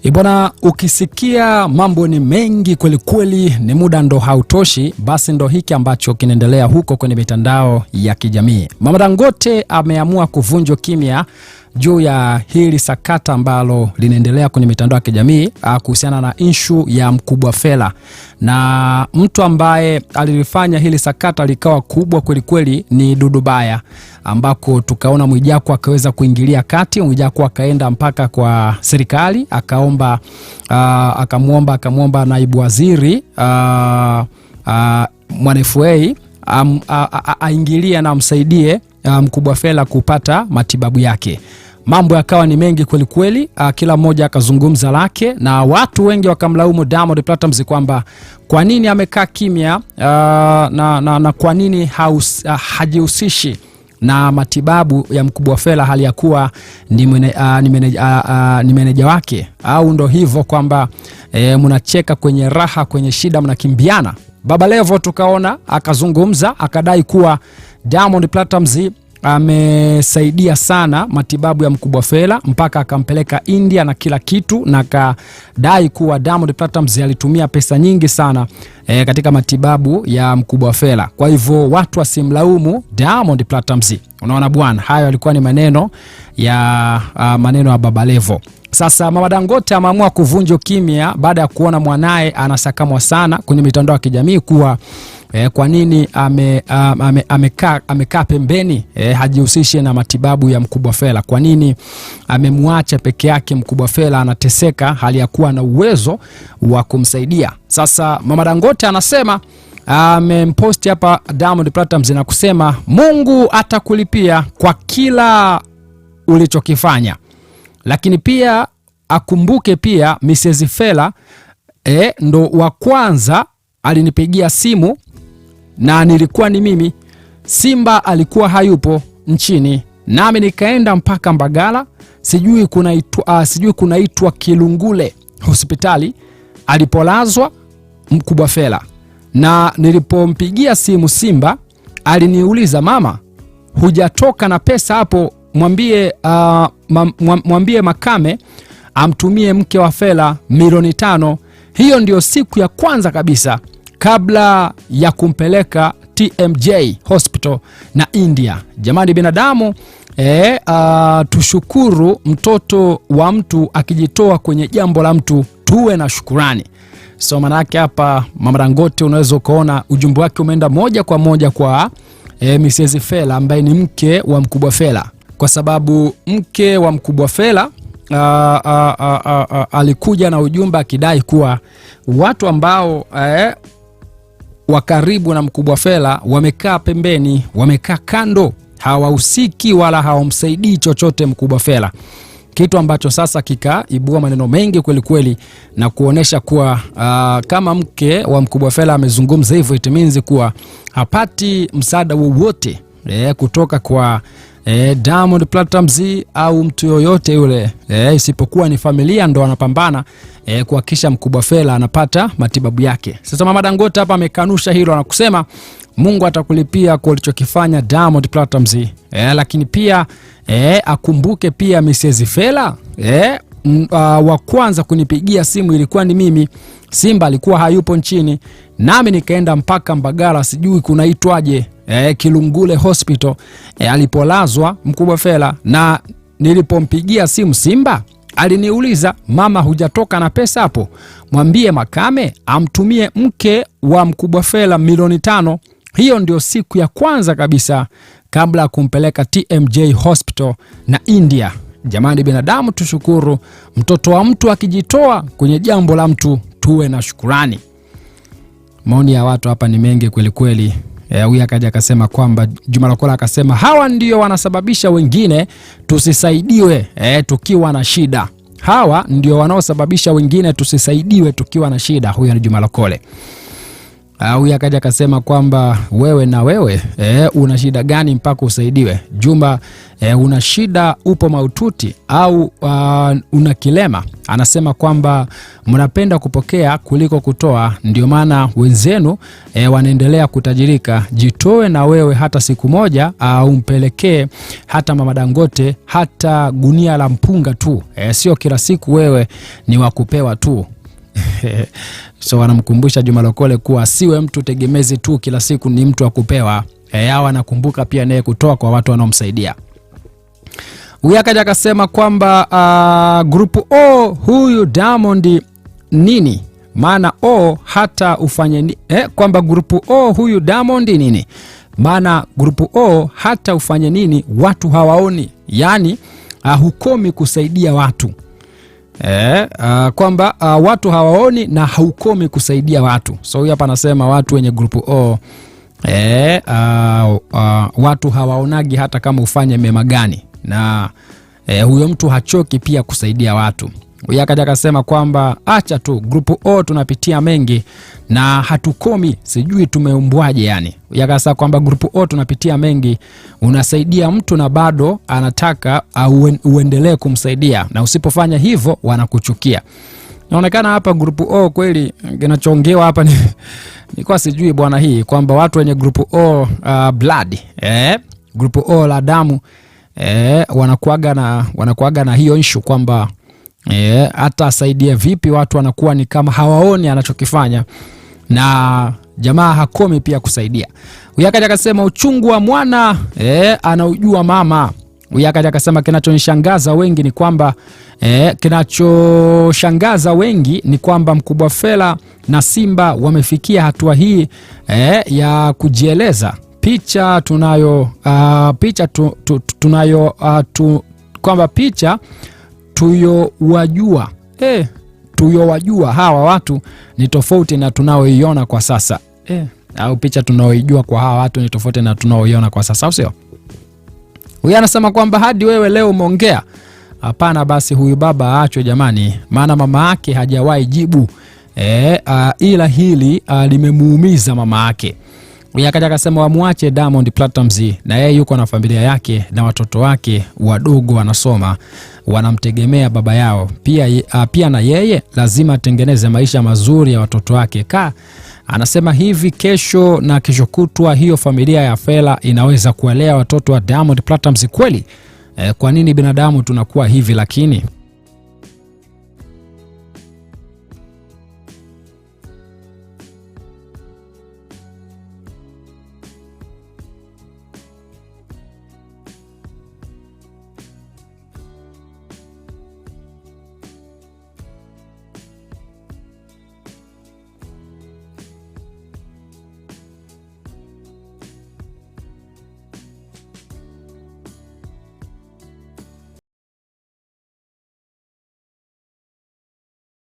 Ibona, ukisikia mambo ni mengi kweli kweli, ni muda ndo hautoshi, basi ndo hiki ambacho kinaendelea huko kwenye mitandao ya kijamii. Mama Dangote ameamua kuvunja kimya juu ya hili sakata ambalo linaendelea kwenye mitandao ya kijamii kuhusiana na issue ya Mkubwa Fella. Na mtu ambaye alilifanya hili sakata likawa kubwa kweli kweli ni Dudu Baya, ambako tukaona Mwijaku akaweza kuingilia kati. Mwijaku akaenda mpaka kwa serikali akaomba akamuomba naibu waziri Mwana FA aingilie na amsaidie Mkubwa Fella kupata matibabu yake. Mambo yakawa ni mengi kweli kweli, kila mmoja akazungumza lake, na watu wengi wakamlaumu Diamond Platnumz kwamba kwa nini amekaa kimya na kwa nini hajihusishi na matibabu ya Mkubwa Fella hali ya kuwa ni meneja wake, au ndo hivyo kwamba mnacheka kwenye raha, kwenye shida mnakimbiana. Baba Levo tukaona akazungumza, akadai kuwa Diamond Platnumz amesaidia sana matibabu ya Mkubwa Fella mpaka akampeleka India na kila kitu, na akadai kuwa Diamond Platnumz alitumia pesa nyingi sana katika matibabu ya Mkubwa Fella. Kwa hivyo watu wasimlaumu Diamond Platnumz. Unaona bwana, hayo yalikuwa ni maneno ya Baba Levo. Sasa Mama Dangote ameamua kuvunja kimya baada ya kuona mwanae anasakamwa sana kwenye mitandao ya kijamii kuwa kwa nini amekaa pembeni, hajihusishi na matibabu ya Mkubwa Fella. Kwa nini amemwacha peke yake Mkubwa Fella anateseka hali ya kuwa na uwezo wa kumsaidia. Sasa Mama Dangote anasema amemposti hapa Diamond Platnumz na kusema Mungu atakulipia kwa kila ulichokifanya, lakini pia akumbuke pia Mrs. Fella ndo wa kwanza alinipigia simu na nilikuwa ni mimi. Simba alikuwa hayupo nchini, nami nikaenda mpaka Mbagala, sijui kunaitwa Kilungule hospitali alipolazwa Mkubwa Fella. Na nilipompigia simu Simba aliniuliza, mama, hujatoka na pesa hapo, mwambie Makame amtumie mke wa Fella milioni 5. Hiyo ndio siku ya kwanza kabisa kabla ya kumpeleka TMJ Hospital na India. Jamani binadamu, tushukuru mtoto wa mtu akijitoa kwenye jambo la mtu, tuwe na shukurani. So manake hapa Mama Dangote unaweza ukaona ujumbe wake umeenda moja kwa moja kwa Mrs. Fella ambaye ni mke wa Mkubwa Fella, kwa sababu mke wa Mkubwa Fella alikuja na ujumbe akidai kuwa watu ambao wa karibu na Mkubwa Fella wamekaa pembeni, wamekaa kando, hawahusiki wala hawamsaidii chochote Mkubwa Fella, kitu ambacho sasa kikaibua maneno mengi kweli kweli na kuonesha kuwa kama mke wa Mkubwa Fella amezungumza hivyo, it means kuwa hapati msaada wowote kutoka kwa Diamond Platnumz au mtu yoyote yule, isipokuwa ni familia ndo wanapambana kuhakikisha Mkubwa Fella anapata matibabu yake. Sasa Mama Dangote hapa amekanusha hilo na kusema Mungu atakulipia kwa ulichokifanya Diamond Platnumz, lakini pia akumbuke pia Mrs. Fella, wa kwanza kunipigia simu ilikuwa ni mimi. Simba alikuwa hayupo nchini, nami nikaenda mpaka Mbagala, sijui kunaitwaje Kilungule Hospital alipolazwa Mkubwa Fella. Na nilipompigia simu Simba aliniuliza, mama, hujatoka na pesa hapo, mwambie Makame amtumie mke wa Mkubwa Fella milioni 5. Hiyo ndio siku ya kwanza kabisa kabla ya kumpeleka TMJ Hospital na India. Jamani binadamu, tushukuru mtoto wa mtu akijitoa kwenye jambo la mtu, tuwe na shukurani. Maoni ya watu hapa ni mengi kweli kweli. Huyu akaja akasema kwamba Juma Lokola akasema hawa ndio wanasababisha wengine tusisaidiwe tukiwa na shida. Hawa ndio wanaosababisha wengine tusisaidiwe tukiwa na shida. Huyu ni Juma Lokole. Huyu akaja akasema kwamba wewe na wewe una shida gani mpaka usaidiwe? Juma, una shida, upo maututi au una kilema? Anasema kwamba mnapenda kupokea kuliko kutoa, ndio maana wenzenu wanaendelea kutajirika. Jitoe na wewe hata siku moja, umpelekee hata Mama Dangote hata gunia la mpunga tu, sio kila siku wewe ni wakupewa tu. So wanamkumbusha Juma Lokole kuwa siwe mtu tegemezi tu kila siku ni mtu wa kupewa. Hawa anakumbuka pia naye kutoa kwa watu wanaomsaidia. Huyu akaja akasema kwamba grupu O huyu Diamond nini? Maana O hata ufanye kwamba grupu O huyu Diamond nini? Maana grupu O hata ufanye nini watu hawaoni. Yani hukomi kusaidia watu. Kwamba watu hawaoni na haukomi kusaidia watu. So huyu hapa anasema watu wenye grupu O watu hawaonagi hata kama ufanye mema gani, na huyo mtu hachoki pia kusaidia watu. Huyu akaja akasema kwamba acha tu, grupu O tunapitia mengi na hatukomi, sijui tumeumbwaje yani. Huyu akasema kwamba grupu O tunapitia mengi, unasaidia mtu na bado anataka uendelee kumsaidia, na usipofanya hivyo wanakuchukia. Naonekana hapa grupu O kweli kinachoongewa hapa ni kwa sijui bwana hii kwamba watu wenye grupu O blood grupu O la damu wanakuaga na hiyo issue kwamba hata asaidia vipi watu wanakuwa ni kama hawaoni anachokifanya, na jamaa hakomi pia kusaidia. Huyu akaja akasema uchungu wa mwana anaujua mama. Huyu akaja akasema kinachonishangaza wengi ni kwamba Mkubwa Fella na Simba wamefikia hatua hii ya kujieleza. Picha tunayo kwamba picha tuyowajua hawa watu ni tofauti na tunaoiona kwa sasa. Au picha tunaoijua kwa hawa watu ni tofauti na tunaoiona kwa sasa, sio? Huyu anasema kwamba hadi wewe leo umeongea. Hapana, basi huyu baba aachwe jamani, maana mama yake hajawahi jibu. Ila hili limemuumiza mama yake. Huyu akaja akasema wamwache Diamond Platnumz, na yeye yuko na familia yake na watoto wake wadogo wanasoma, wanamtegemea baba yao. Pia na yeye lazima atengeneze maisha mazuri ya watoto wake. Anasema hivi kesho na kesho kutwa hiyo familia ya Fella inaweza kuwalea watoto wa Diamond Platnumz kweli? Kwa nini binadamu tunakuwa hivi lakini?